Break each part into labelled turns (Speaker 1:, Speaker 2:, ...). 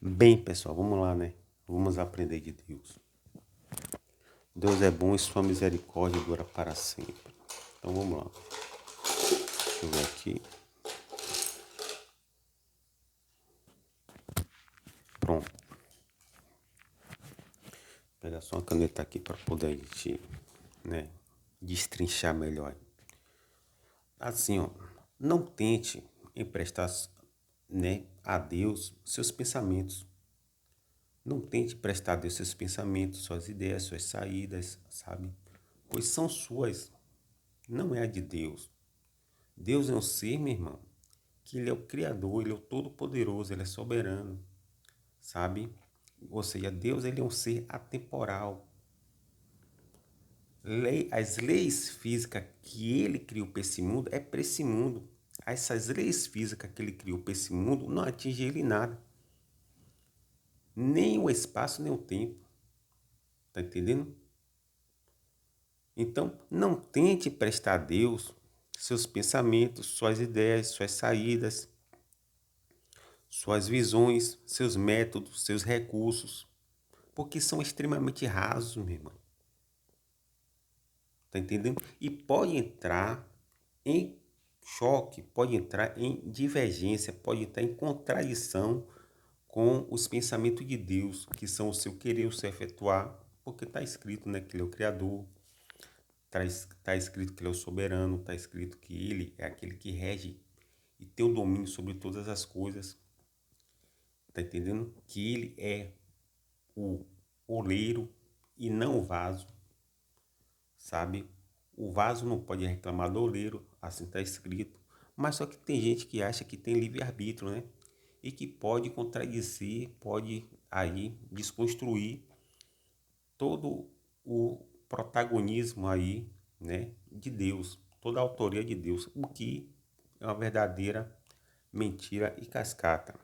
Speaker 1: Bem, pessoal, vamos lá, né? Vamos aprender de Deus. Deus é bom e sua misericórdia dura para sempre. Então vamos lá. Deixa eu ver aqui. Pronto. Vou pegar só uma caneta aqui para poder a gente, né, destrinchar melhor. Assim, ó, não tente emprestar, né, a Deus seus pensamentos. Não tente prestar a Deus seus pensamentos, suas ideias, suas saídas, sabe? Pois são suas, não é a de Deus. Deus é um ser, meu irmão, que ele é o Criador, ele é o Todo-Poderoso, ele é soberano, sabe? Ou seja, Deus ele é um ser atemporal. As leis físicas que ele criou para esse mundo é para esse mundo. Essas leis físicas que ele criou para esse mundo não atingem ele nada. Nem o espaço, nem o tempo. Tá entendendo? Então, não tente prestar a Deus seus pensamentos, suas ideias, suas saídas, suas visões, seus métodos, seus recursos, porque são extremamente rasos, meu irmão. Tá entendendo? E pode entrar em choque, pode entrar em divergência, pode entrar em contradição com os pensamentos de Deus, que são o seu querer, o seu efetuar, porque está escrito, né, que ele é o Criador, está escrito que ele é o soberano, está escrito que ele é aquele que rege e tem o domínio sobre todas as coisas, tá entendendo? Que ele é o oleiro e não o vaso, sabe? O vaso não pode reclamar do oleiro, assim está escrito. Mas só que tem gente que acha que tem livre-arbítrio, né? E que pode contradizer, pode aí desconstruir todo o protagonismo aí, né, de Deus, toda a autoria de Deus, o que é uma verdadeira mentira e cascata.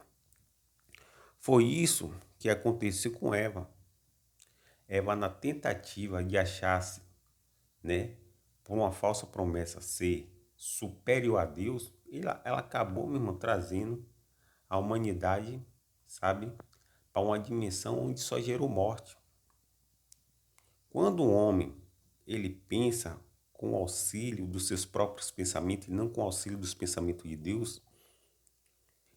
Speaker 1: Foi isso que aconteceu com Eva. Eva, na tentativa de achar-se, né, por uma falsa promessa ser superior a Deus, ela acabou mesmo trazendo a humanidade, sabe, para uma dimensão onde só gerou morte. Quando o homem ele pensa com o auxílio dos seus próprios pensamentos e não com o auxílio dos pensamentos de Deus,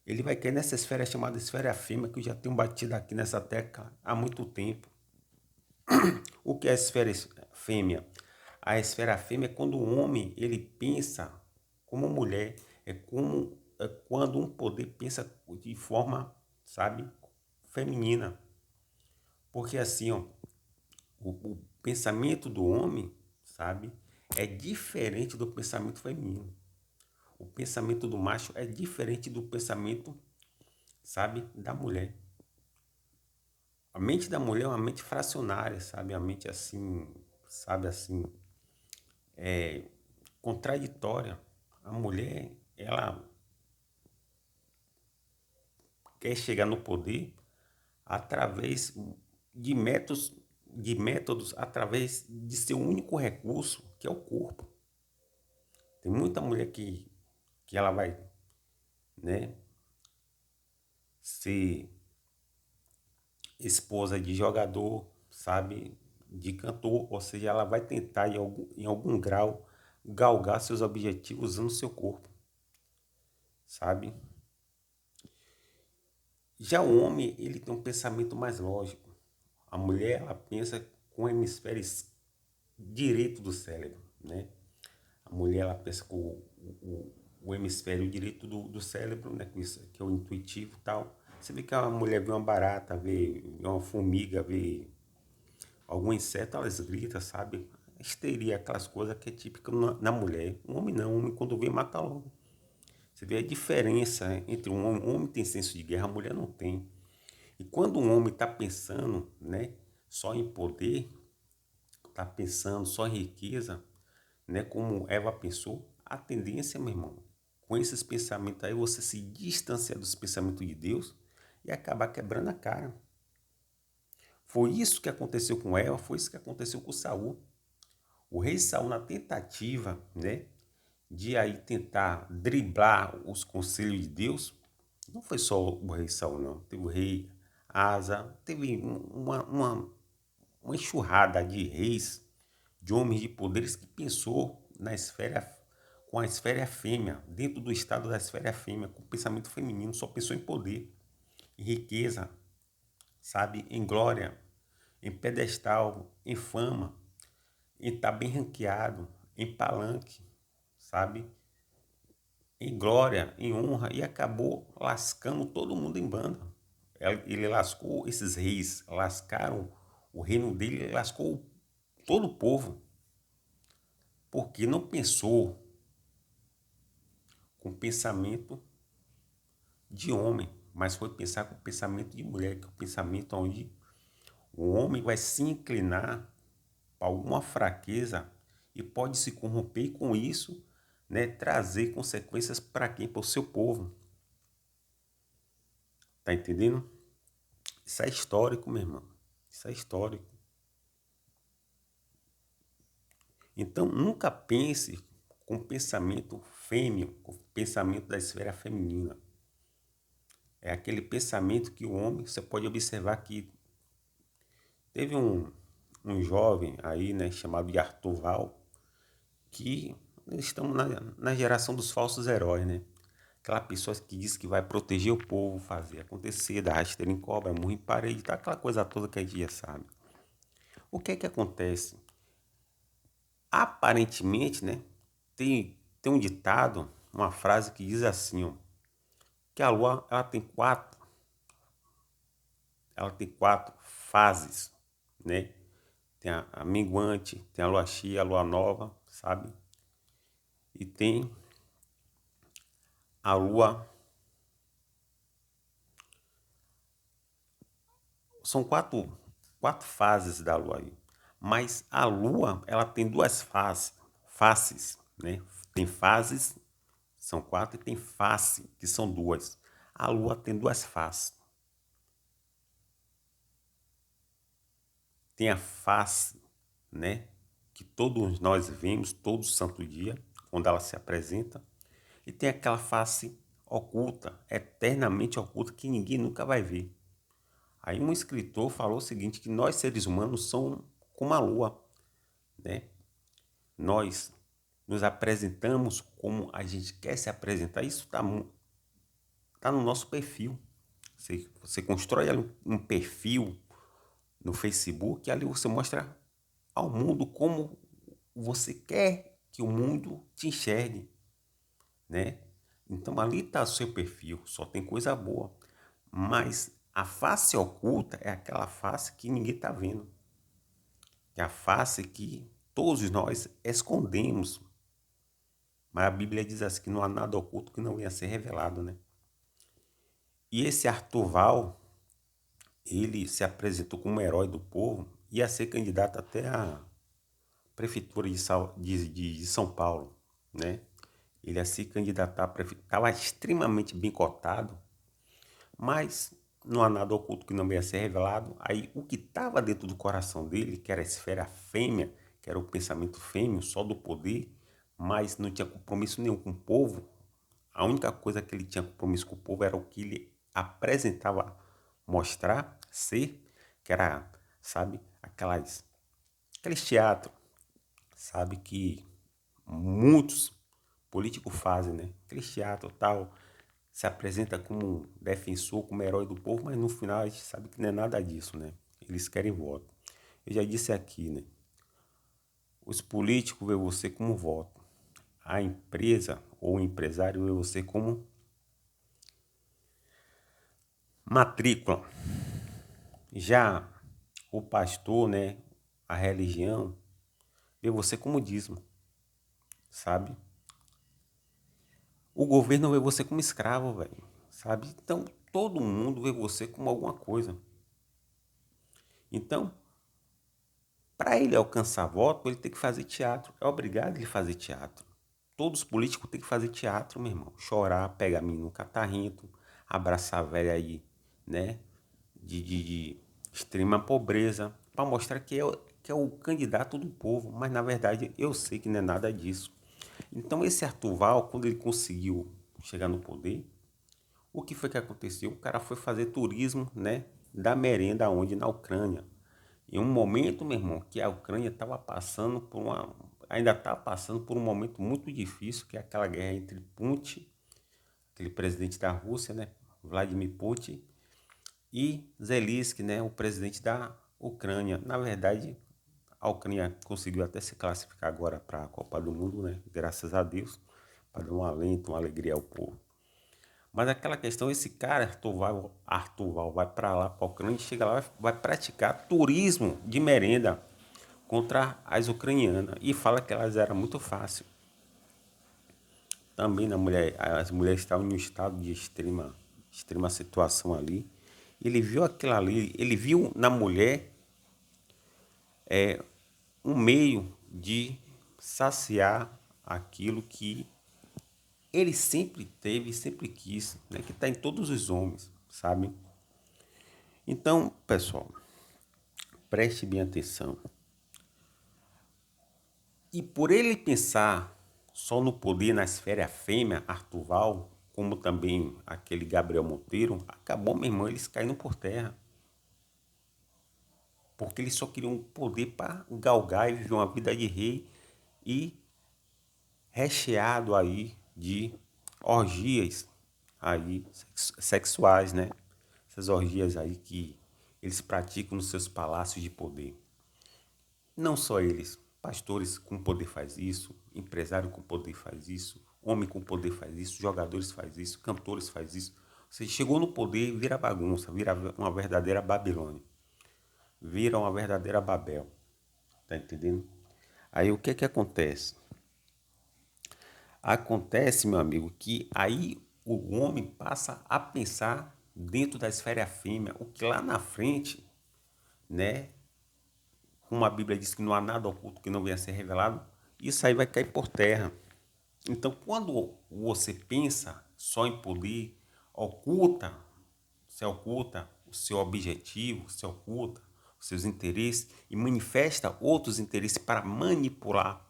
Speaker 1: ele vai cair nessa esfera chamada esfera fêmea, que eu já tenho batido aqui nessa tecla há muito tempo. O que é a esfera fêmea? A esfera fêmea é quando o homem ele pensa como mulher, é quando um poder pensa de forma, sabe, feminina. Porque assim, ó, o pensamento do homem, sabe, é diferente do pensamento feminino. O pensamento do macho é diferente do pensamento, sabe, da mulher. A mente da mulher é uma mente fracionária, sabe? A mente assim, sabe assim, contraditória. A mulher, ela quer chegar no poder através de métodos através de seu único recurso, que é o corpo. Tem muita mulher que ela vai, né, ser esposa de jogador, sabe, de cantor, ou seja, ela vai tentar em algum grau galgar seus objetivos usando seu corpo, sabe? Já o homem, ele tem um pensamento mais lógico. A mulher, ela pensa com o hemisfério direito do cérebro, né? A mulher, ela pensa com o hemisfério direito do cérebro, né? Que é o intuitivo e tal. Você vê que a mulher vê uma barata, vê uma formiga, vê algum inseto, elas gritam, sabe? Histeria, aquelas coisas que é típica na mulher. O homem não, o homem quando vê mata logo. Você vê a diferença entre um homem. O homem tem senso de guerra, a mulher não tem. E quando um homem está pensando, né, só em poder, está pensando só em riqueza, né, como Eva pensou, a tendência, meu irmão, com esses pensamentos aí, você se distanciar dos pensamentos de Deus e acabar quebrando a cara. Foi isso que aconteceu com Eva, foi isso que aconteceu com Saul. O rei Saul, na tentativa, né, de aí tentar driblar os conselhos de Deus, não foi só o rei Saul, não. Teve o rei Asa, teve uma enxurrada de reis, de homens de poderes que pensou na esfera, com a esfera fêmea, dentro do estado da esfera fêmea, com o pensamento feminino, só pensou em poder, em riqueza, sabe, em glória, em pedestal, em fama, em estar bem ranqueado, em palanque, sabe, em glória, em honra, e acabou lascando todo mundo em banda. Ele lascou esses reis, lascaram o reino dele, ele lascou todo o povo, porque não pensou com pensamento de homem, mas foi pensar com pensamento de mulher, que é o pensamento onde o homem vai se inclinar para alguma fraqueza e pode se corromper e com isso, né, trazer consequências para quem? Para o seu povo. Tá entendendo? Isso é histórico, meu irmão. Isso é histórico. Então, nunca pense com pensamento fêmeo, com pensamento da esfera feminina. É aquele pensamento que o homem, você pode observar que teve um jovem aí, né, chamado de Arthur Val, que estamos na geração dos falsos heróis, né? Aquela pessoa que diz que vai proteger o povo, fazer acontecer, dar rasteira em cobra, murro em parede, tá? Aquela coisa toda que a gente já sabe. O que é que acontece? Aparentemente, né, tem um ditado, uma frase que diz assim, ó, que a lua ela tem quatro fases, né? Tem a minguante, tem a lua cheia, a lua nova, sabe? E tem a lua. São quatro fases da lua aí. Mas a lua, ela tem duas faces, né? Tem fases, são quatro, e tem face, que são duas. A lua tem duas faces. Tem a face, né? Que todos nós vemos todo santo dia, quando ela se apresenta. E tem aquela face oculta, eternamente oculta, que ninguém nunca vai ver. Aí um escritor falou o seguinte, que nós seres humanos somos como a lua, né? Nós nos apresentamos como a gente quer se apresentar. Isso tá no nosso perfil. Você constrói ali um perfil no Facebook e ali você mostra ao mundo como você quer que o mundo te enxergue, né? Então ali está o seu perfil, só tem coisa boa. Mas a face oculta é aquela face que ninguém está vendo. É a face que todos nós escondemos. Mas a Bíblia diz assim que não há nada oculto que não venha a ser revelado, né? E esse Artuval, ele se apresentou como herói do povo, ia ser candidato até à prefeitura de São Paulo, né? Ele ia se candidatar a prefeito, estava extremamente bem cotado, mas não há nada oculto que não venha a ser revelado. Aí o que estava dentro do coração dele, que era a esfera fêmea, que era o pensamento fêmeo, só do poder, mas não tinha compromisso nenhum com o povo. A única coisa que ele tinha compromisso com o povo era o que ele apresentava, mostrar, ser, que era, sabe, aqueles teatros, sabe, que muitos políticos fazem, né? Aqueles teatro tal, se apresenta como um defensor, como herói do povo, mas no final a gente sabe que não é nada disso, né? Eles querem voto. Eu já disse aqui, né? Os políticos veem você como voto. A empresa ou o empresário vê você como matrícula. Já o pastor, né? A religião vê você como dízimo, sabe? O governo vê você como escravo, velho, sabe? Então todo mundo vê você como alguma coisa. Então, para ele alcançar voto, ele tem que fazer teatro. É obrigado ele fazer teatro. Todos os políticos têm que fazer teatro, meu irmão. Chorar, pegar menino no catarrento, abraçar a velha aí, né? De extrema pobreza, para mostrar que é o candidato do povo. Mas, na verdade, eu sei que não é nada disso. Então, esse Arthur Val, quando ele conseguiu chegar no poder, o que foi que aconteceu? O cara foi fazer turismo, né? da merenda onde na Ucrânia. Em um momento, meu irmão, que a Ucrânia estava passando ainda está passando por um momento muito difícil, que é aquela guerra entre Putin, aquele presidente da Rússia, né, Vladimir Putin, e Zelensky, né, o presidente da Ucrânia. Na verdade, a Ucrânia conseguiu até se classificar agora para a Copa do Mundo, né, graças a Deus, para dar um alento, uma alegria ao povo. Mas aquela questão, esse cara, Arthur Val vai para lá, para a Ucrânia, chega lá, vai praticar turismo de merenda contra as ucranianas e fala que elas eram muito fácil. Também as mulheres estavam em um estado de extrema situação ali. Ele viu aquilo ali, ele viu na mulher um meio de saciar aquilo que ele sempre teve, sempre quis, né? Que está em todos os homens, sabe? Então, pessoal, preste bem atenção. E por ele pensar só no poder na esfera fêmea, Arthur Val, como também aquele Gabriel Monteiro, acabou, meu irmão, eles caindo por terra. Porque eles só queriam poder para galgar e viver uma vida de rei e recheado aí de orgias aí sexuais, né? Essas orgias aí que eles praticam nos seus palácios de poder. Não só eles, pastores com poder faz isso, empresário com poder faz isso, homem com poder faz isso, jogadores faz isso, cantores faz isso. Você chegou no poder, vira bagunça, vira uma verdadeira Babilônia, vira uma verdadeira Babel, tá entendendo? Aí o que que acontece? Acontece, meu amigo, que aí o homem passa a pensar dentro da esfera fêmea, o que lá na frente, né, como a Bíblia diz que não há nada oculto que não venha a ser revelado, isso aí vai cair por terra. Então, quando você pensa só em poder, oculta o seu objetivo, se oculta os seus interesses e manifesta outros interesses para manipular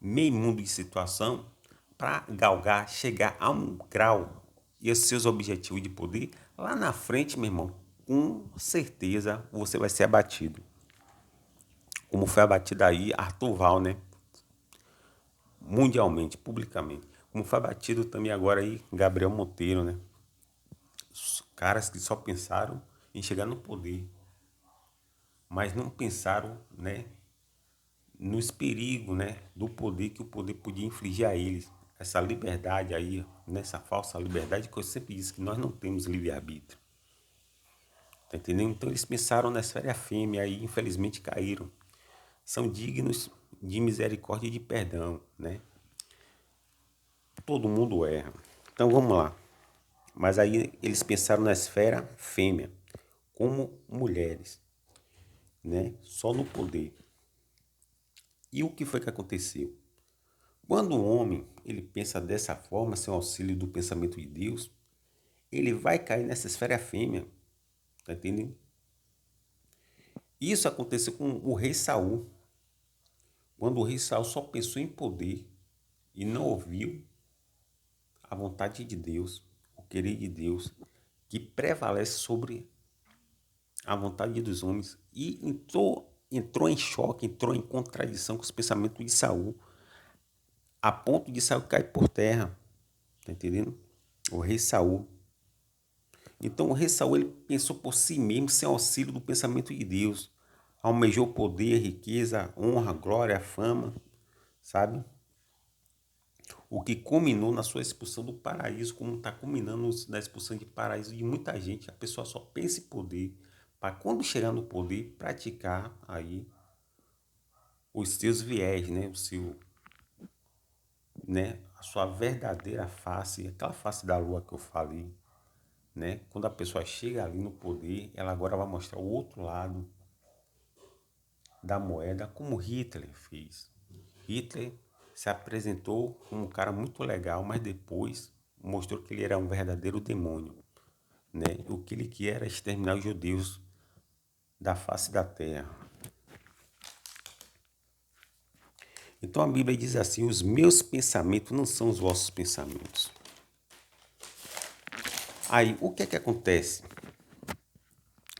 Speaker 1: meio mundo de situação, para galgar, chegar a um grau e os seus objetivos de poder, lá na frente, meu irmão, com certeza você vai ser abatido. Como foi abatido aí Arthur Val, né? Mundialmente, publicamente. Como foi abatido também agora aí Gabriel Monteiro, né? Os caras que só pensaram em chegar no poder, mas não pensaram, né, nos perigos, né, do poder que o poder podia infligir a eles. Essa liberdade aí, nessa falsa liberdade que eu sempre disse que nós não temos livre-arbítrio. Tá entendendo? Então eles pensaram na esfera fêmea aí, infelizmente caíram. São dignos de misericórdia e de perdão, né? Todo mundo erra. Então vamos lá. Mas aí eles pensaram na esfera fêmea, como mulheres, né? Só no poder. E o que foi que aconteceu? Quando o homem ele pensa dessa forma, sem o auxílio do pensamento de Deus, ele vai cair nessa esfera fêmea, tá entendendo? Isso aconteceu com o rei Saul. Quando o rei Saul só pensou em poder e não ouviu a vontade de Deus, o querer de Deus, que prevalece sobre a vontade dos homens, e entrou em choque, entrou em contradição com os pensamentos de Saul, a ponto de Saul cair por terra, tá entendendo? O rei Saul. Então o rei Saul ele pensou por si mesmo, sem auxílio do pensamento de Deus. Almejou poder, riqueza, honra, glória, fama, sabe? O que culminou na sua expulsão do paraíso, como está culminando na expulsão de paraíso de muita gente. A pessoa só pensa em poder, para quando chegar no poder, praticar aí os seus viés, né? A sua verdadeira face, aquela face da lua que eu falei, né? Quando a pessoa chega ali no poder, ela agora vai mostrar o outro lado da moeda, como Hitler fez. Hitler se apresentou como um cara muito legal, mas depois mostrou que ele era um verdadeiro demônio, né? O que ele queria era exterminar os judeus da face da terra. Então a Bíblia diz assim: os meus pensamentos não são os vossos pensamentos. Aí, o que é que acontece?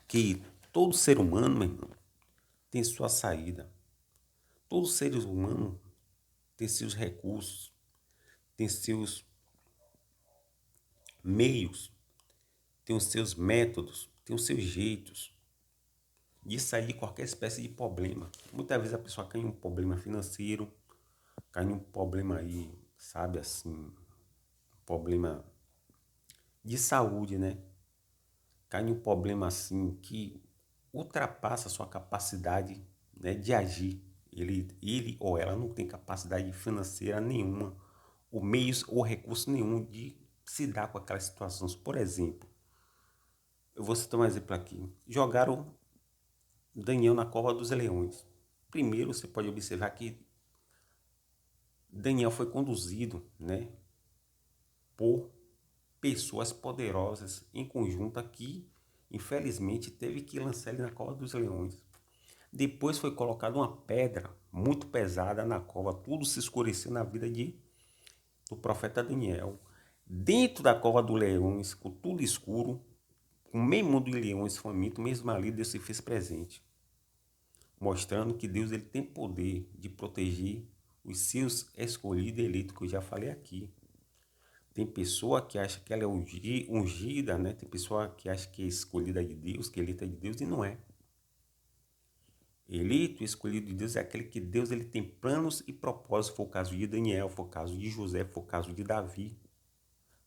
Speaker 1: que todo ser humano, meu irmão, tem sua saída. Todo ser humano tem seus recursos, tem seus meios, tem os seus métodos, tem os seus jeitos de sair de qualquer espécie de problema. Muitas vezes a pessoa cai em um problema financeiro, cai em um problema aí, sabe assim, um problema de saúde, né? Cai em um problema assim que ultrapassa a sua capacidade, né, de agir. Ele ou ela não tem capacidade financeira nenhuma, ou meios ou recurso nenhum de se dar com aquelas situações. Por exemplo, eu vou citar um exemplo aqui. Jogaram Daniel na cova dos leões. Primeiro, você pode observar que Daniel foi conduzido, né, por pessoas poderosas em conjunto aqui, infelizmente teve que lançar ele na cova dos leões. Depois foi colocada uma pedra muito pesada na cova, tudo se escureceu na vida do profeta Daniel. Dentro da cova dos leões, com tudo escuro, com meio mundo de leões famintos, mesmo ali Deus se fez presente, mostrando que Deus ele tem poder de proteger os seus escolhidos e eleitos, que eu já falei aqui. Tem pessoa que acha que ela é ungida, né? Tem pessoa que acha que é escolhida de Deus, que é eleita de Deus, e não é. Eleito e escolhido de Deus é aquele que Deus ele tem planos e propósitos. Foi o caso de Daniel, foi o caso de José, foi o caso de Davi,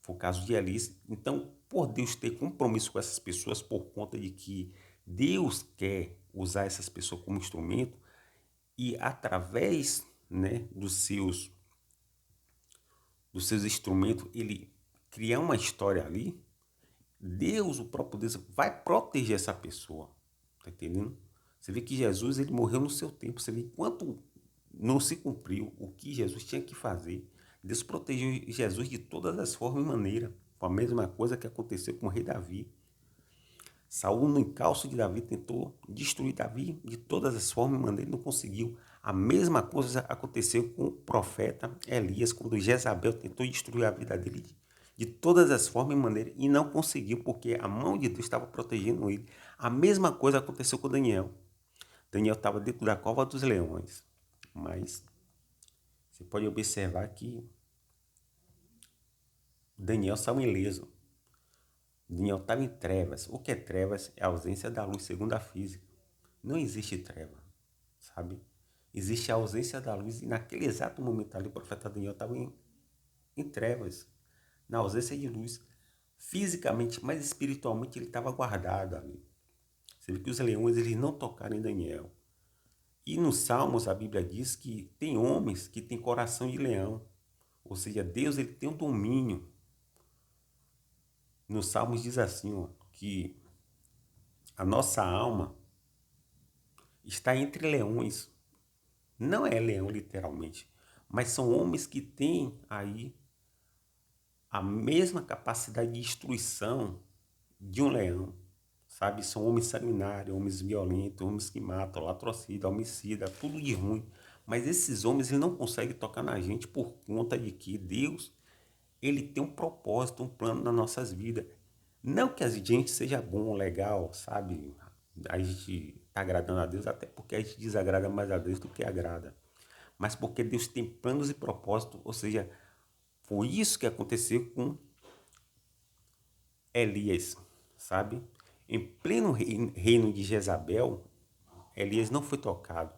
Speaker 1: foi o caso de Elias. Então, por Deus ter compromisso com essas pessoas, por conta de que Deus quer usar essas pessoas como instrumento, e através, né, dos seus instrumentos, ele criar uma história ali, Deus, o próprio Deus, vai proteger essa pessoa. Tá entendendo? Você vê que Jesus ele morreu no seu tempo. Você vê enquanto não se cumpriu o que Jesus tinha que fazer, Deus protegeu Jesus de todas as formas e maneiras. Foi a mesma coisa que aconteceu com o rei Davi. Saul, no encalço de Davi, tentou destruir Davi de todas as formas e maneiras, não conseguiu. A mesma coisa aconteceu com o profeta Elias, quando Jezabel tentou destruir a vida dele de todas as formas e maneiras e não conseguiu, porque a mão de Deus estava protegendo ele. A mesma coisa aconteceu com Daniel. Daniel estava dentro da cova dos leões, mas você pode observar que Daniel saiu ileso. Daniel estava em trevas. O que é trevas? É a ausência da luz segundo a física. Não existe treva, sabe? Existe a ausência da luz e naquele exato momento ali o profeta Daniel estava em trevas, na ausência de luz. Fisicamente, mas espiritualmente ele estava guardado ali. Você vê que os leões eles não tocaram em Daniel. E nos Salmos a Bíblia diz que tem homens que têm coração de leão. Ou seja, Deus ele tem um domínio. Nos Salmos diz assim, ó, que a nossa alma está entre leões. Não é leão literalmente, mas são homens que têm aí a mesma capacidade de destruição de um leão, sabe? São homens sanguinários, homens violentos, homens que matam, latrocida, homicida, tudo de ruim. Mas esses homens eles não conseguem tocar na gente por conta de que Deus ele tem um propósito, um plano nas nossas vidas. Não que a gente seja bom, legal, sabe? A gente está agradando a Deus, até porque a gente desagrada mais a Deus do que agrada. Mas porque Deus tem planos e propósitos, ou seja, foi isso que aconteceu com Elias, sabe? Em pleno reino de Jezabel, Elias não foi tocado.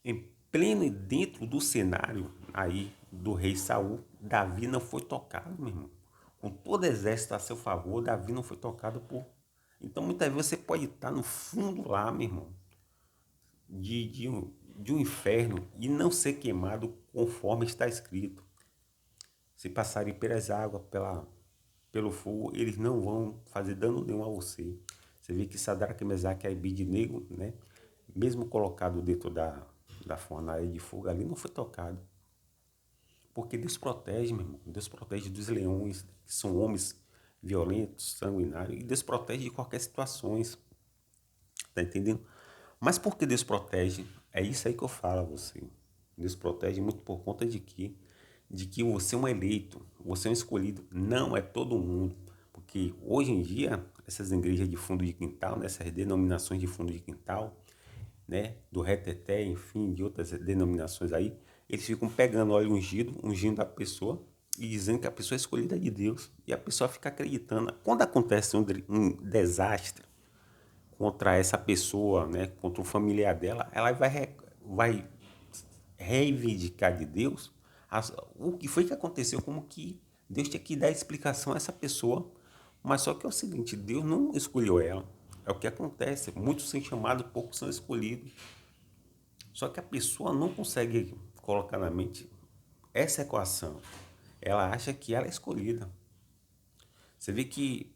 Speaker 1: Em pleno e dentro do cenário aí do rei Saul, Davi não foi tocado, meu irmão. Com todo o exército a seu favor, Davi não foi tocado por... Então, muitas vezes você pode estar no fundo lá, meu irmão, de um inferno e não ser queimado conforme está escrito. Se passarem pelas águas, pelo fogo, eles não vão fazer dano nenhum a você. Você vê que Sadraque, Mesaque e Abednego, né? Mesmo colocado dentro da fornalha de fogo ali, não foi tocado. Porque Deus protege, meu irmão. Deus protege dos leões, que são homens violentos, sanguinários, e Deus protege de qualquer situação. Tá entendendo? Mas por que Deus protege? É isso aí que eu falo a você. Deus protege muito por conta de que você é um eleito, você é um escolhido. Não é todo mundo. Porque hoje em dia essas igrejas de fundo de quintal, nessas denominações de fundo de quintal, né, do reteté, enfim, de outras denominações aí, eles ficam pegando óleo ungido, ungindo a pessoa e dizendo que a pessoa é escolhida de Deus. E a pessoa fica acreditando. Quando acontece um desastre contra essa pessoa, né, contra o familiar dela, ela vai reivindicar de Deus o que foi que aconteceu, como que Deus tinha que dar explicação a essa pessoa. Mas só que é o seguinte, Deus não escolheu ela. É o que acontece. Muitos são chamados, poucos são escolhidos. Só que a pessoa não consegue colocar na mente essa equação. Ela acha que ela é escolhida. Você vê que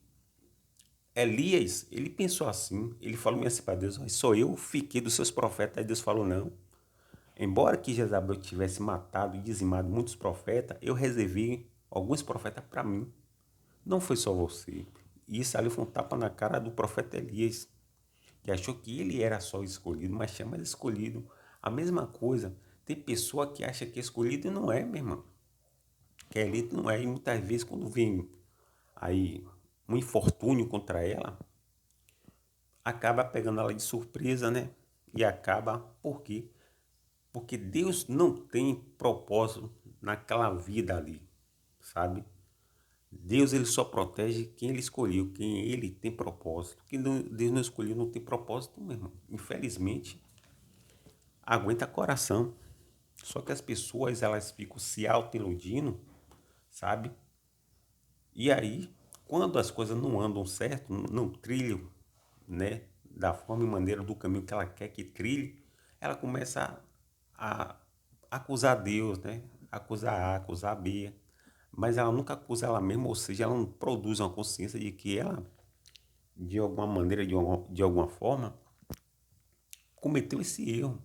Speaker 1: Elias, ele pensou assim, ele falou assim para Deus, só eu fiquei dos seus profetas. Aí Deus falou, não. Embora que Jezabel tivesse matado e dizimado muitos profetas, eu reservei alguns profetas para mim. Não foi só você. E isso ali foi um tapa na cara do profeta Elias, que achou que ele era só escolhido, mas chama ele escolhido. A mesma coisa, tem pessoa que acha que é escolhido e não é, meu irmão. Que é eleito não é. E muitas vezes quando vem aí um infortúnio contra ela, acaba pegando ela de surpresa, né? E acaba, por quê? Porque Deus não tem propósito naquela vida ali, sabe? Deus ele só protege quem ele escolheu, quem ele tem propósito. Quem Deus não escolheu não tem propósito, meu irmão. Infelizmente, aguenta coração. Só que as pessoas elas ficam se auto-iludindo, sabe? E aí, quando as coisas não andam certo, não trilham, né, da forma e maneira do caminho que ela quer que trilhe, ela começa a acusar Deus, né? Acusar A, acusar B, mas ela nunca acusa ela mesma, ou seja, ela não produz uma consciência de que ela, de alguma maneira, de alguma forma, cometeu esse erro,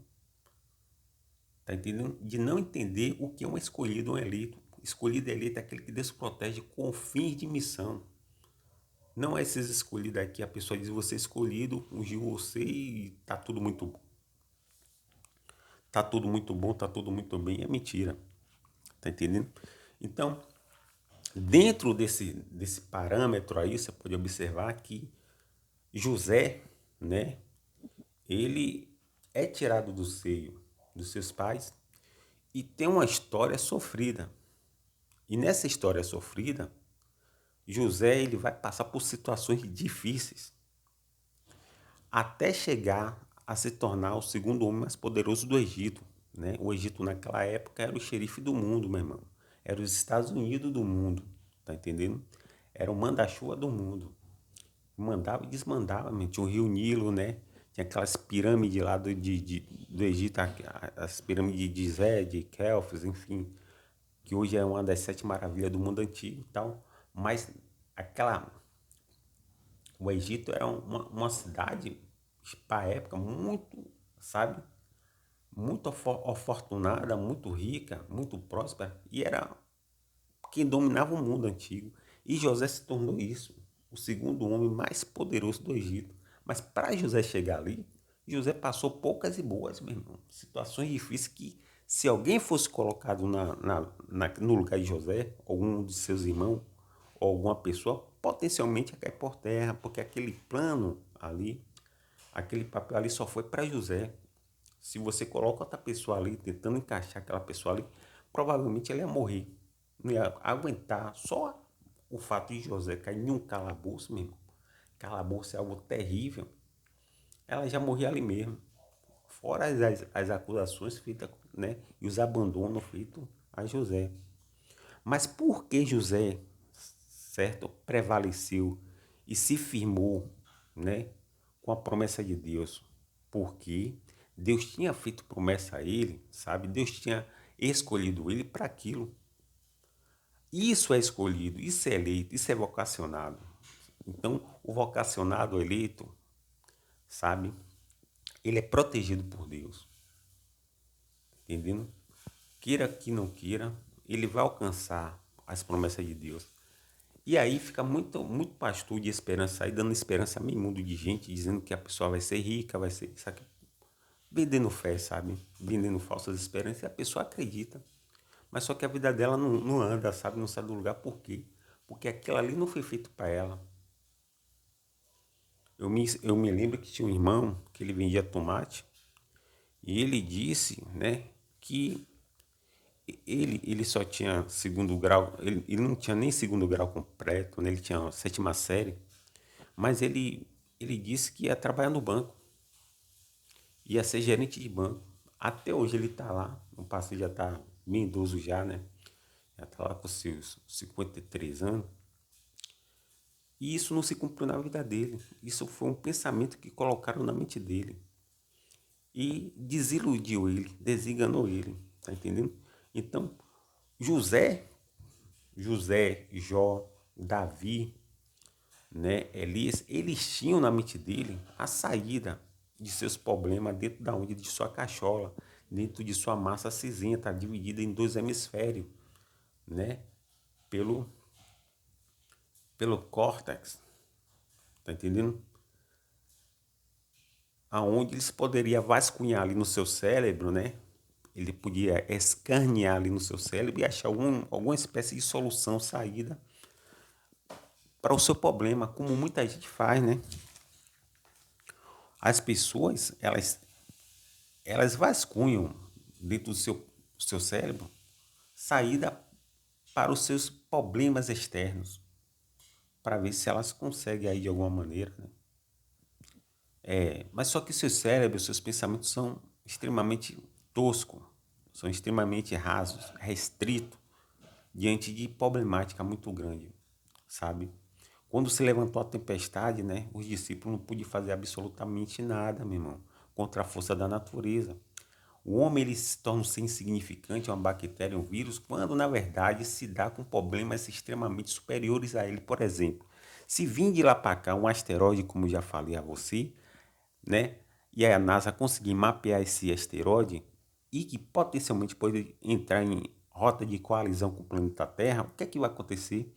Speaker 1: tá entendendo? De não entender o que é um escolhido, um eleito. Escolhido e eleito é aquele que Deus protege com fins de missão. Não é esses escolhidos aqui, a pessoa diz você é escolhido, ungiu você e tá tudo muito bom. Tá tudo muito bom, tá tudo muito bem, é mentira. Tá entendendo? Então, dentro desse parâmetro aí, você pode observar que José, né, ele é tirado do seio dos seus pais e tem uma história sofrida. E nessa história sofrida, José ele vai passar por situações difíceis até chegar a se tornar o segundo homem mais poderoso do Egito, né? O Egito naquela época era o xerife do mundo, meu irmão. Era os Estados Unidos do mundo, tá entendendo? Era o manda-chuva do mundo. Mandava e desmandava, meu. Tinha o Rio Nilo, né? Tinha aquelas pirâmides lá do Egito, as pirâmides de Gizé, de Kéops, enfim, que hoje é uma das 7 maravilhas do mundo antigo e tal. Mas aquela o Egito era uma cidade, para a época, muito, sabe, muito afortunada, muito rica, muito próspera, e era quem dominava o mundo antigo. E José se tornou isso, o segundo homem mais poderoso do Egito. Mas para José chegar ali, José passou poucas e boas, meu irmão. Situações difíceis que, se alguém fosse colocado no lugar de José, algum de seus irmãos, ou alguma pessoa, potencialmente ia cair por terra, porque aquele plano ali, aquele papel ali só foi para José. Se você coloca outra pessoa ali, tentando encaixar aquela pessoa ali, provavelmente ela ia morrer. Não ia aguentar. Só o fato de José cair em um calabouço mesmo. Calabouço é algo terrível. Ela já morria ali mesmo. Fora as acusações feitas, né? E os abandonos feitos a José. Mas por que José, certo, prevaleceu e se firmou, né, com a promessa de Deus? Porque Deus tinha feito promessa a ele, sabe? Deus tinha escolhido ele para aquilo. Isso é escolhido, isso é eleito, isso é vocacionado. Então, o vocacionado eleito, sabe? Ele é protegido por Deus, entendendo? Queira que não queira, ele vai alcançar as promessas de Deus. E aí fica muito pastor de esperança aí, dando esperança a meio mundo de gente, dizendo que a pessoa vai ser rica, vai ser isso aqui, vendendo fé, sabe? Vendendo falsas esperanças, e a pessoa acredita. Mas só que a vida dela não anda, sabe? Não sai do lugar. Por quê? Porque aquilo ali não foi feito para ela. eu me lembro que tinha um irmão que ele vendia tomate e ele disse, né, que ele só tinha segundo grau, ele não tinha nem segundo grau completo, né, ele tinha a sétima série, mas ele disse que ia trabalhar no banco, ia ser gerente de banco. Até hoje ele está lá, no passo já está bem idoso já, né? Já está lá com seus 53 anos. E isso não se cumpriu na vida dele. Isso foi um pensamento que colocaram na mente dele. E desiludiu ele, desenganou ele. Tá entendendo? Então, José, Jó, Davi, né, Elias, eles tinham na mente dele a saída de seus problemas dentro da onde? De sua cachola, dentro de sua massa cinzenta, dividida em dois hemisférios, né, pelo, pelo córtex, tá entendendo? Aonde eles poderiam vasculhar ali no seu cérebro, né? Ele podia escanear ali no seu cérebro e achar alguma espécie de solução, saída para o seu problema, como muita gente faz, né? As pessoas, elas vasculham dentro do seu cérebro saída para os seus problemas externos, para ver se elas conseguem aí de alguma maneira, né? Mas só que seu cérebro, seus pensamentos são extremamente toscos, são extremamente rasos, restritos diante de problemática muito grande, sabe? Quando se levantou a tempestade, né, os discípulos não podiam fazer absolutamente nada, meu irmão, contra a força da natureza. O homem ele se torna um ser insignificante, uma bactéria, um vírus, quando na verdade se dá com problemas extremamente superiores a ele. Por exemplo, se vir de lá para cá um asteroide, como eu já falei a você, né? E a NASA conseguir mapear esse asteroide e que potencialmente pode entrar em rota de coalizão com o planeta Terra, o que é que vai acontecer?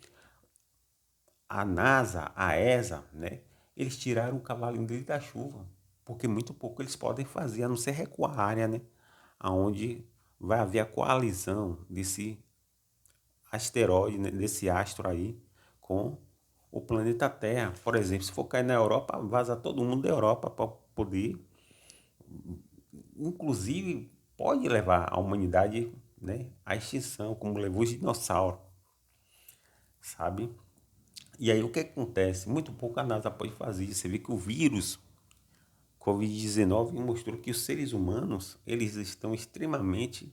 Speaker 1: A NASA, a ESA, né? Eles tiraram o cavalinho dele da chuva, porque muito pouco eles podem fazer, a não ser recuar a área, né? Aonde vai haver a coalizão desse asteroide, né? Desse astro aí, com o planeta Terra. Por exemplo, se for cair na Europa, vaza todo mundo da Europa para poder, inclusive, pode levar a humanidade, né, à extinção, como levou os dinossauros, sabe? E aí o que acontece? Muito pouco a NASA pode fazer. Você vê que o vírus Covid-19 mostrou que os seres humanos eles estão extremamente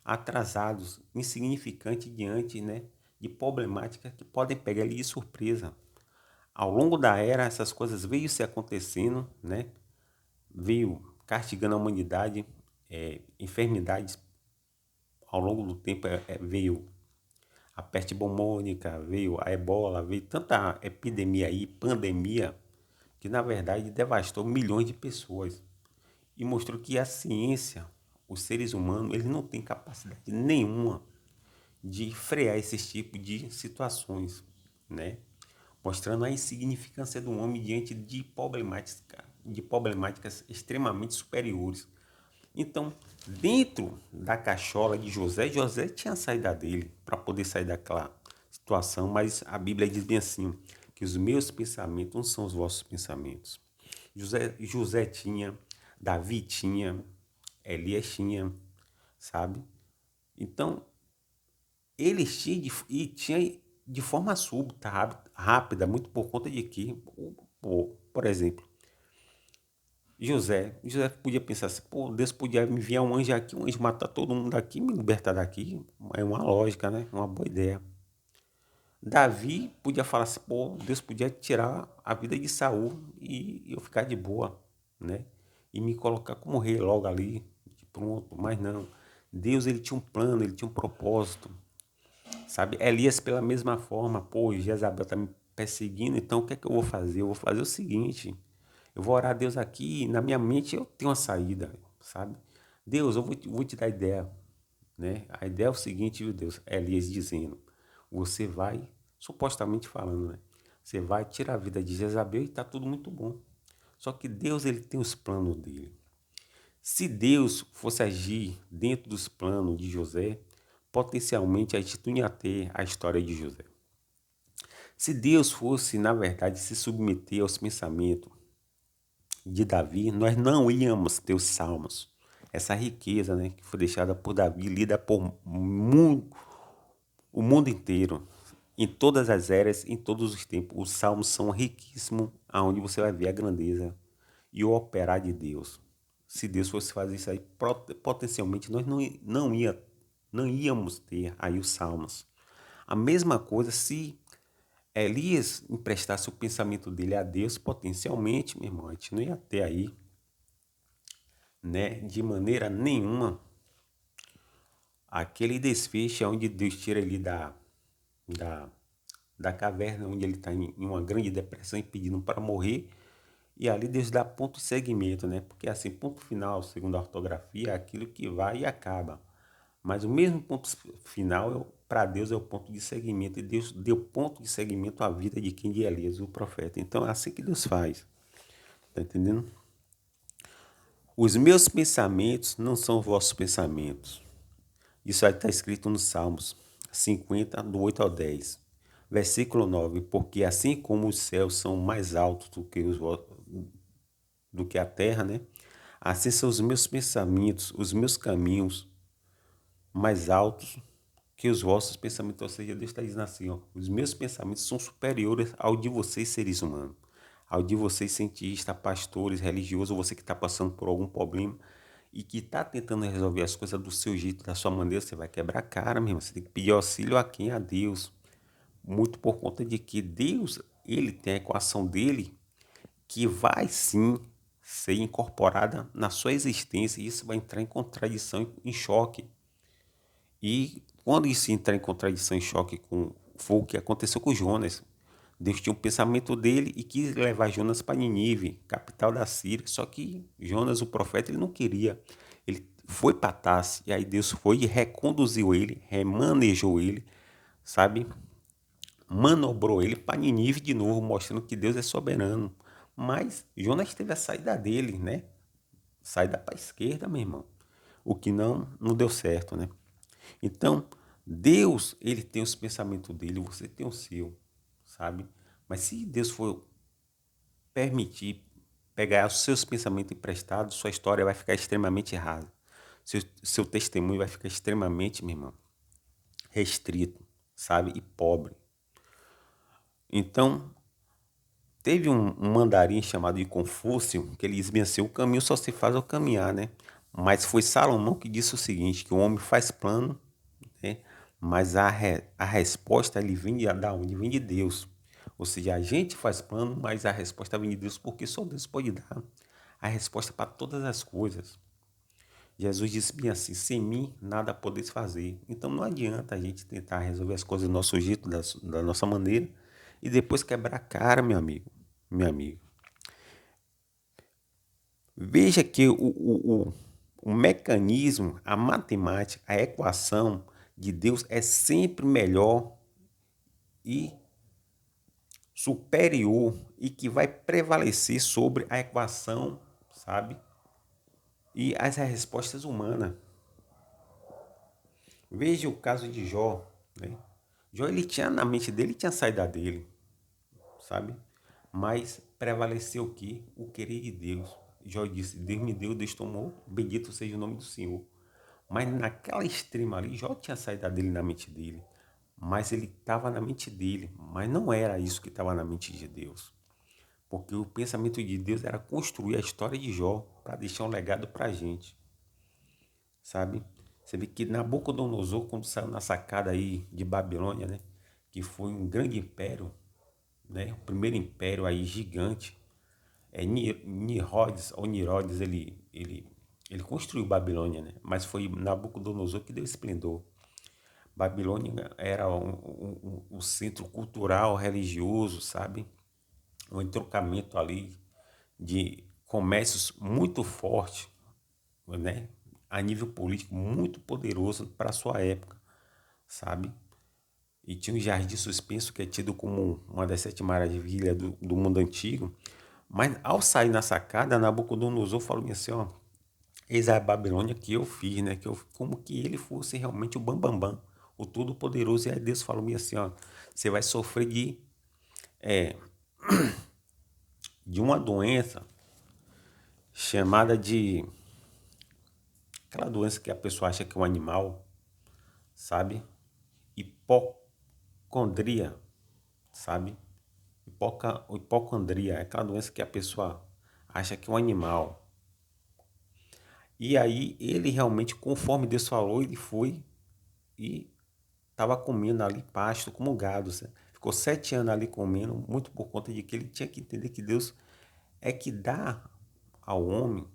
Speaker 1: atrasados, insignificantes diante, né, de problemáticas que podem pegar ele de surpresa. Ao longo da era, essas coisas veio se acontecendo, né? Veio castigando a humanidade, enfermidades ao longo do tempo veio a peste bubônica, veio a ebola, veio tanta epidemia aí, pandemia, que na verdade devastou milhões de pessoas e mostrou que a ciência, os seres humanos, eles não têm capacidade nenhuma de frear esses tipos de situações, né? Mostrando a insignificância do homem diante de problemáticas extremamente superiores. Então, dentro da cachola de José, José tinha a saída dele para poder sair daquela situação, mas a Bíblia diz bem assim, que os meus pensamentos não são os vossos pensamentos. José tinha, Davi tinha, Elias tinha, sabe? Então, eles tinham e tinha de forma súbita, rápida, muito por conta de que, por exemplo, José podia pensar assim, pô, Deus podia me enviar um anjo aqui, um anjo matar todo mundo aqui, me libertar daqui. É uma lógica, né? Uma boa ideia. Davi podia falar assim, pô, Deus podia tirar a vida de Saul e eu ficar de boa, né? E me colocar como rei logo ali, de pronto. Mas não. Deus, ele tinha um plano, ele tinha um propósito, sabe? Elias, pela mesma forma, pô, Jezabel tá me perseguindo, então o que é que eu vou fazer? Eu vou fazer o seguinte, eu vou orar a Deus aqui, na minha mente eu tenho uma saída, sabe? Deus, eu vou te dar ideia, né? A ideia é o seguinte, viu, Deus? Elias dizendo, você vai, supostamente falando, né? Você vai tirar a vida de Jezabel e tá tudo muito bom. Só que Deus, ele tem os planos dele. Se Deus fosse agir dentro dos planos de José, potencialmente a gente não ia ter a história de José. Se Deus fosse, na verdade, se submeter aos pensamentos de Davi, nós não íamos ter os salmos. Essa riqueza, né, que foi deixada por Davi, lida por o mundo inteiro, em todas as eras, em todos os tempos. Os salmos são riquíssimos, aonde você vai ver a grandeza e o operar de Deus. Se Deus fosse fazer isso aí, potencialmente nós não íamos ter aí os salmos. A mesma coisa se Elias emprestasse o pensamento dele a Deus, potencialmente, meu irmão, a gente não ia ter aí, né, de maneira nenhuma, aquele desfecho onde Deus tira ele da, da caverna, onde ele está em uma grande depressão e pedindo para morrer, e ali Deus dá ponto de segmento, né? Porque assim, ponto final, segundo a ortografia, é aquilo que vai e acaba. Mas o mesmo ponto final, para Deus, é o ponto de segmento. E Deus deu ponto de segmento à vida de quem? De Elias, o profeta. Então é assim que Deus faz. Tá entendendo? Os meus pensamentos não são vossos pensamentos. Isso aí está escrito nos Salmos 50, do 8 ao 10. Versículo 9. Porque assim como os céus são mais altos do que a terra, né? Assim são os meus pensamentos, os meus caminhos mais altos que os vossos pensamentos. Ou seja, Deus está dizendo assim, ó, os meus pensamentos são superiores ao de vocês, seres humanos, ao de vocês, cientistas, pastores, religiosos, você que está passando por algum problema e que está tentando resolver as coisas do seu jeito, da sua maneira. Você vai quebrar a cara, mesmo. Você tem que pedir auxílio a quem? A Deus. Muito por conta de que Deus, ele tem a equação dele que vai sim ser incorporada na sua existência, e isso vai entrar em contradição, em choque. E quando isso entrar em contradição, em choque com foi o que aconteceu com Jonas. Deus tinha um pensamento dele e quis levar Jonas para Nínive, capital da Síria. Só que Jonas, o profeta, ele não queria. Ele foi para Tarsis, e aí Deus foi e reconduziu ele, remanejou ele, sabe? Manobrou ele para Nínive de novo, mostrando que Deus é soberano. Mas Jonas teve a saída dele, né? Saída para a esquerda, meu irmão. O que não deu certo, né? Então, Deus, ele tem os pensamentos dele, você tem o seu, sabe? Mas se Deus for permitir pegar os seus pensamentos emprestados, sua história vai ficar extremamente errada. Seu testemunho vai ficar extremamente, meu irmão, restrito, sabe? E pobre. Então, teve um mandarim chamado de Confúcio, que ele diz bem assim, o caminho só se faz ao caminhar, né? Mas foi Salomão que disse o seguinte, que o homem faz plano, né? Mas a resposta ele vem da onde? Vem de Deus. Ou seja, a gente faz plano, mas a resposta vem de Deus, porque só Deus pode dar a resposta para todas as coisas. Jesus disse bem assim, sem mim nada podeis fazer. Então não adianta a gente tentar resolver as coisas do nosso jeito, da nossa maneira, e depois quebrar a cara, meu amigo, minha amiga. Veja que o mecanismo, a matemática, a equação de Deus é sempre melhor e superior e que vai prevalecer sobre a equação, sabe? E as respostas humanas. Veja o caso de Jó, né? Jó, ele tinha na mente dele, tinha saída dele, sabe? Mas prevaleceu o quê? O querer de Deus. Jó disse, Deus me deu, Deus tomou, bendito seja o nome do Senhor. Mas naquela extrema ali, Jó tinha saída dele na mente dele. Mas ele estava na mente dele. Mas não era isso que estava na mente de Deus. Porque o pensamento de Deus era construir a história de Jó para deixar um legado para a gente. Sabe? Você vê que Nabucodonosor, quando saiu na sacada aí de Babilônia, né? Que foi um grande império, né? O primeiro império aí gigante. Nirodes, ele construiu Babilônia, né? Mas foi Nabucodonosor que deu esplendor. Babilônia era um centro cultural, religioso, sabe? Um entrocamento ali de comércios muito forte, né? A nível político muito poderoso para a sua época, sabe? E tinha um jardim suspenso que é tido como uma das sete maravilhas do mundo antigo. Mas ao sair na sacada, Nabucodonosor falou assim, ó, eis a Babilônia que eu fiz, né? Como que ele fosse realmente o Bambambam, o Todo-Poderoso. E aí Deus falou assim, ó, você vai sofrer de é de uma doença chamada de aquela doença que a pessoa acha que é um animal, sabe? Hipocondria, sabe? Hipocondria é aquela doença que a pessoa acha que é um animal. E aí ele realmente, conforme Deus falou, ele foi e estava comendo ali pasto como gado. Sabe? Ficou 7 anos ali comendo, muito por conta de que ele tinha que entender que Deus é que dá ao homem,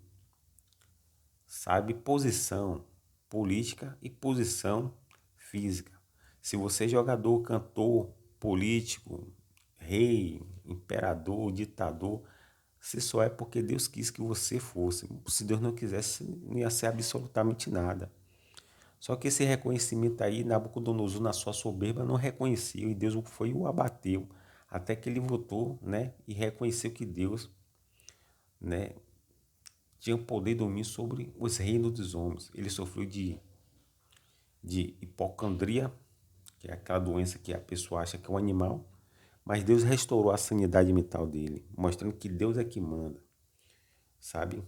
Speaker 1: sabe, posição política e posição física. Se você é jogador, cantor, político, rei, imperador, ditador, se só é porque Deus quis que você fosse. Se Deus não quisesse, não ia ser absolutamente nada. Só que esse reconhecimento aí, Nabucodonosor, na sua soberba, não reconheceu e Deus foi e o abateu. Até que ele voltou, né, e reconheceu que Deus, né, tinha o poder de domínio sobre os reinos dos homens. Ele sofreu de hipocondria, que é aquela doença que a pessoa acha que é um animal, mas Deus restaurou a sanidade mental dele, mostrando que Deus é que manda, sabe?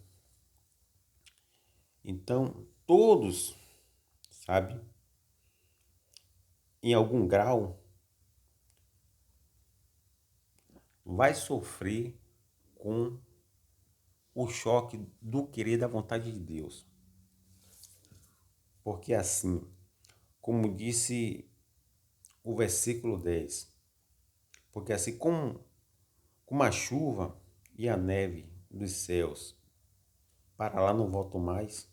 Speaker 1: Então, todos, sabe, em algum grau, vai sofrer com o choque do querer da vontade de Deus. Porque assim, como disse o versículo 10, porque assim como a chuva e a neve dos céus para lá não voltam mais,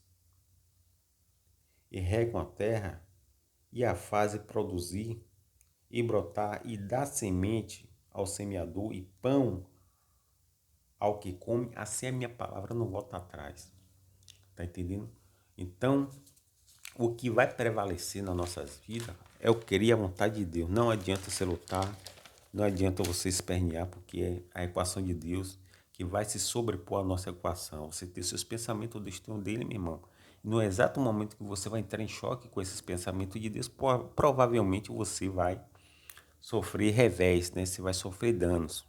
Speaker 1: e regam a terra, e a fazem produzir, e brotar, e dar semente ao semeador, e pão ao que come, assim a minha palavra não volta atrás. Tá entendendo? Então, o que vai prevalecer nas nossas vidas é o querer e a vontade de Deus. Não adianta você lutar, não adianta você espernear, porque é a equação de Deus que vai se sobrepor à nossa equação. Você ter seus pensamentos do destino dele, meu irmão. E no exato momento que você vai entrar em choque com esses pensamentos de Deus, provavelmente você vai sofrer revés, né? Você vai sofrer danos.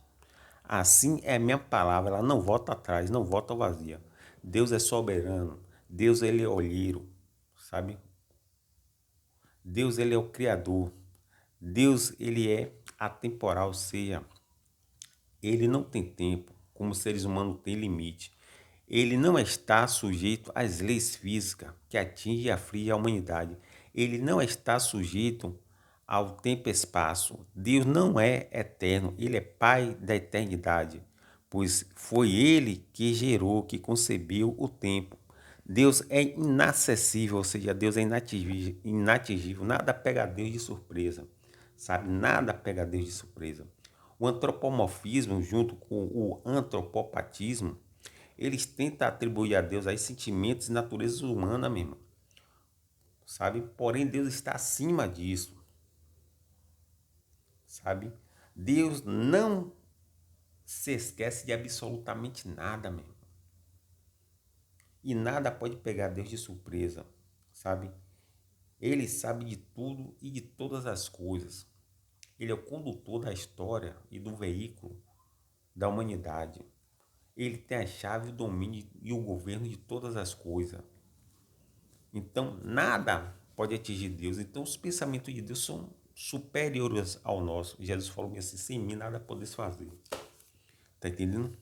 Speaker 1: Assim é a minha palavra, ela não volta atrás, não volta vazia. Deus é soberano, Deus ele é olheiro, sabe? Deus ele é o criador. Deus ele é atemporal, ou seja, ele não tem tempo, como os seres humanos têm limite. Ele não está sujeito às leis físicas que atingem e afligem a humanidade. Ele não está sujeito ao tempo e espaço. Deus não é eterno, ele é Pai da eternidade, pois foi ele que gerou, que concebeu o tempo. Deus é inacessível, ou seja, Deus é inatingível, inatingível. Nada pega a Deus de surpresa, sabe? Nada pega a Deus de surpresa. O antropomorfismo, junto com o antropopatismo, eles tentam atribuir a Deus aí sentimentos e natureza humana mesmo, sabe? Porém, Deus está acima disso, sabe? Deus não se esquece de absolutamente nada mesmo. E nada pode pegar Deus de surpresa, sabe? Ele sabe de tudo e de todas as coisas. Ele é o condutor da história e do veículo da humanidade. Ele tem a chave, o domínio e o governo de todas as coisas. Então, nada pode atingir Deus. Então, os pensamentos de Deus são superiores ao nosso. Jesus falou assim, sem mim nada podes fazer. Tá entendendo?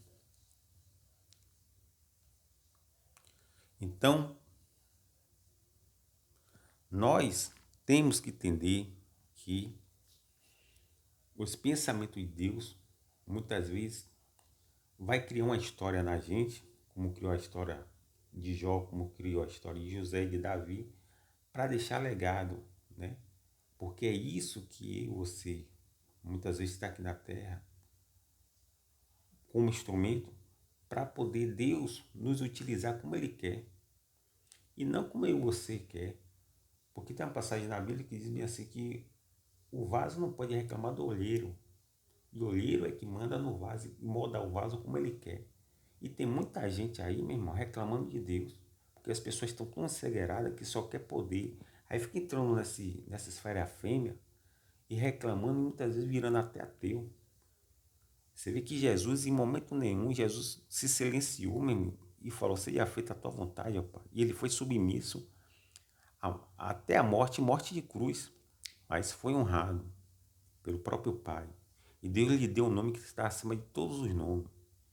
Speaker 1: Então, nós temos que entender que os pensamentos de Deus, muitas vezes, vai criar uma história na gente, como criou a história de Jó, como criou a história de José e de Davi, para deixar legado, né? Porque é isso que você, muitas vezes, está aqui na Terra, como instrumento, para poder Deus nos utilizar como Ele quer, e não como eu e você quer. Porque tem uma passagem na Bíblia que diz bem assim que o vaso não pode reclamar do olheiro, e o olheiro é que manda no vaso e molda o vaso como ele quer. E tem muita gente aí, meu irmão, reclamando de Deus. Porque as pessoas estão tão encegueiradas que só quer poder. Aí fica entrando nessa esfera fêmea e reclamando e muitas vezes virando até ateu. Você vê que Jesus, em momento nenhum, Jesus se silenciou, meu irmão, e falou, seja feita a tua vontade, ó Pai. E ele foi submisso até a morte, morte de cruz, mas foi honrado pelo próprio Pai. E Deus lhe deu um nome que está acima de todos os nomes,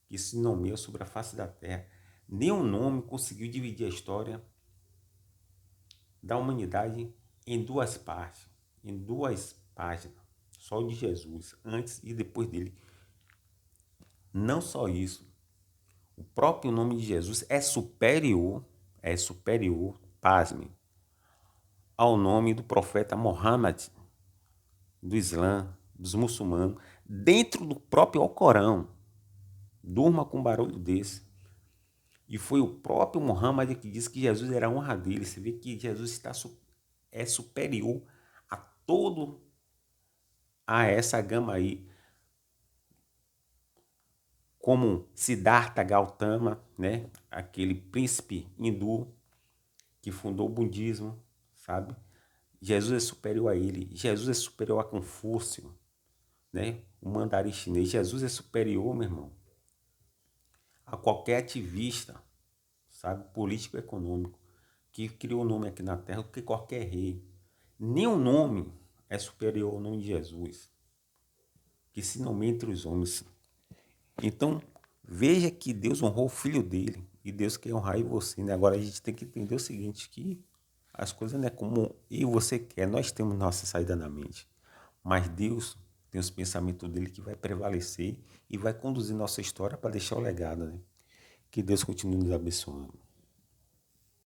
Speaker 1: que se nomeia sobre a face da terra. Nenhum nome conseguiu dividir a história da humanidade em duas partes, em duas páginas. Só o de Jesus, antes e depois dele. Não só isso, o próprio nome de Jesus é superior, pasmem, ao nome do profeta Muhammad, do Islã, dos muçulmanos, dentro do próprio Alcorão. Durma com um barulho desse. E foi o próprio Muhammad que disse que Jesus era a honra dele. Você vê que Jesus é superior a todo a essa gama aí, como Siddhartha Gautama, né? Aquele príncipe hindu que fundou o budismo, sabe? Jesus é superior a ele. Jesus é superior a Confúcio, né? O mandarim chinês. Jesus é superior, meu irmão, a qualquer ativista, sabe? Político e econômico que criou o nome aqui na Terra, do que qualquer rei. Nenhum nome é superior ao nome de Jesus, que se nomeia entre os homens. Então, veja que Deus honrou o filho dele e Deus quer honrar em você, né? Agora a gente tem que entender o seguinte, que as coisas não é como eu e você quer, nós temos nossa saída na mente, mas Deus tem os pensamentos dele que vai prevalecer e vai conduzir nossa história para deixar o legado, né? Que Deus continue nos abençoando.